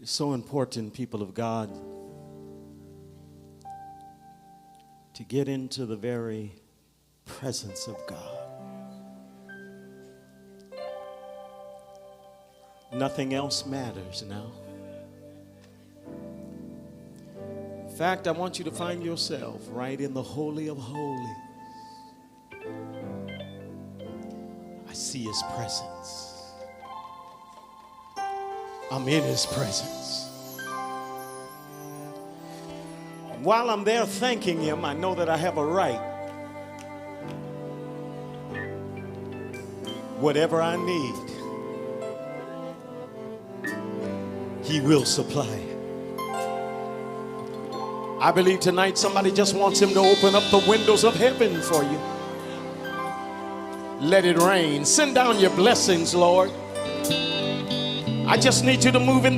It's so important, people of God, to get into the very presence of God. Nothing else matters now. In fact, I want you to find yourself right in the Holy of Holies. I see His presence. I'm in His presence. While I'm there thanking Him, I know that I have a right. Whatever I need, He will supply. I believe tonight somebody just wants Him to open up the windows of heaven for you. Let it rain. Send down your blessings, Lord. I just need you to move in